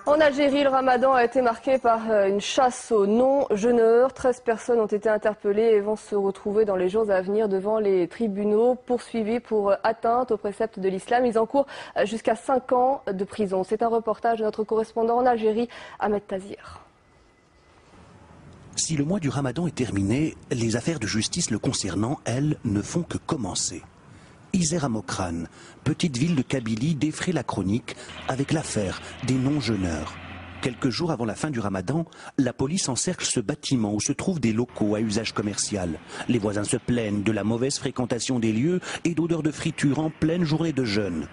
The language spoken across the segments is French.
En Algérie, le ramadan a été marqué par une chasse aux non-jeûneurs. 13 personnes ont été interpellées et vont se retrouver dans les jours à venir devant les tribunaux poursuivis pour atteinte aux préceptes de l'islam. Ils encourent jusqu'à 5 ans de prison. C'est un reportage de notre correspondant en Algérie, Ahmed Tazir. Si le mois du ramadan est terminé, les affaires de justice le concernant, elles, ne font que commencer. Isère à Mokrane, petite ville de Kabylie, défraie la chronique avec l'affaire des non-jeûneurs. Quelques jours avant la fin du ramadan, la police encercle ce bâtiment où se trouvent des locaux à usage commercial. Les voisins se plaignent de la mauvaise fréquentation des lieux et d'odeurs de friture en pleine journée de jeûne.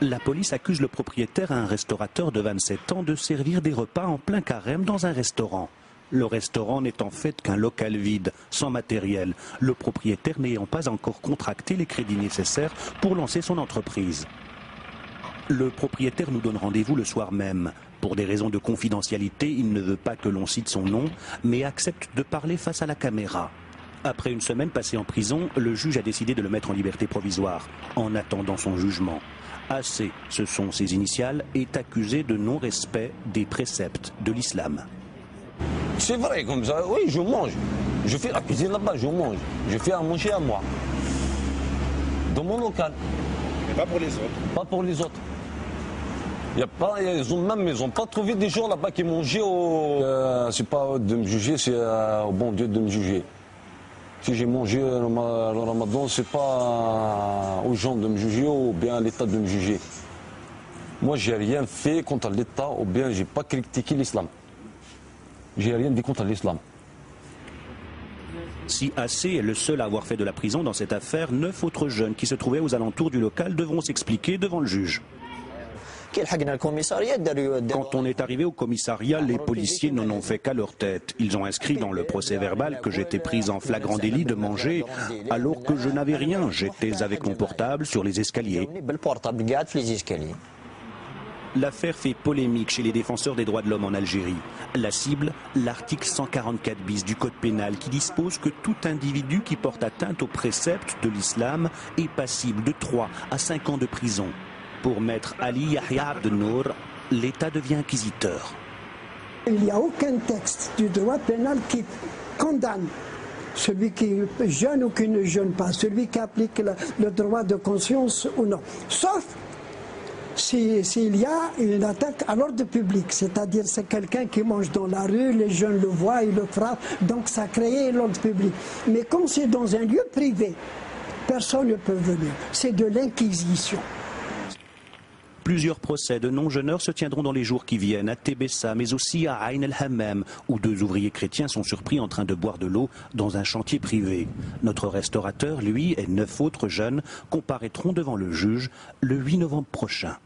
La police accuse le propriétaire, un restaurateur de 27 ans, de servir des repas en plein carême dans un restaurant. Le restaurant n'est en fait qu'un local vide, sans matériel, le propriétaire n'ayant pas encore contracté les crédits nécessaires pour lancer son entreprise. Le propriétaire nous donne rendez-vous le soir même. Pour des raisons de confidentialité, il ne veut pas que l'on cite son nom, mais accepte de parler face à la caméra. Après une semaine passée en prison, le juge a décidé de le mettre en liberté provisoire, en attendant son jugement. AC, ce sont ses initiales, est accusé de non-respect des préceptes de l'islam. C'est vrai, comme ça, oui, je mange. Je fais la cuisine là-bas, je mange. Je fais à manger à moi. Dans mon local. Mais pas pour les autres. Pas pour les autres. Ils n'ont pas trouvé des gens là-bas qui mangeaient c'est pas de me juger, c'est au bon Dieu de me juger. Si j'ai mangé le ramadan, c'est pas aux gens de me juger ou bien à l'État de me juger. Moi, j'ai rien fait contre l'État ou bien j'ai pas critiqué l'islam. J'ai rien dit contre l'islam. Si AC est le seul à avoir fait de la prison dans cette affaire, 9 autres jeunes qui se trouvaient aux alentours du local devront s'expliquer devant le juge. Quand on est arrivé au commissariat, les policiers n'en ont fait qu'à leur tête. Ils ont inscrit dans le procès verbal que j'étais prise en flagrant délit de manger, alors que je n'avais rien. J'étais avec mon portable sur les escaliers. L'affaire fait polémique chez les défenseurs des droits de l'homme en Algérie. La cible, l'article 144 bis du Code pénal qui dispose que tout individu qui porte atteinte aux préceptes de l'islam est passible de 3 à 5 ans de prison. Pour maître Ali Yahya Abdenour, l'État devient inquisiteur. Il n'y a aucun texte du droit pénal qui condamne celui qui jeûne ou qui ne jeûne pas, celui qui applique le droit de conscience ou non. Sauf s'il y a une attaque à l'ordre public, c'est-à-dire c'est quelqu'un qui mange dans la rue, les jeunes le voient, ils le frappent, donc ça crée l'ordre public. Mais quand c'est dans un lieu privé, personne ne peut venir. C'est de l'inquisition. Plusieurs procès de non-jeûneurs se tiendront dans les jours qui viennent à Tébessa, mais aussi à Ain el-Hammam, où 2 ouvriers chrétiens sont surpris en train de boire de l'eau dans un chantier privé. Notre restaurateur, lui, et 9 autres jeunes comparaîtront devant le juge le 8 novembre prochain.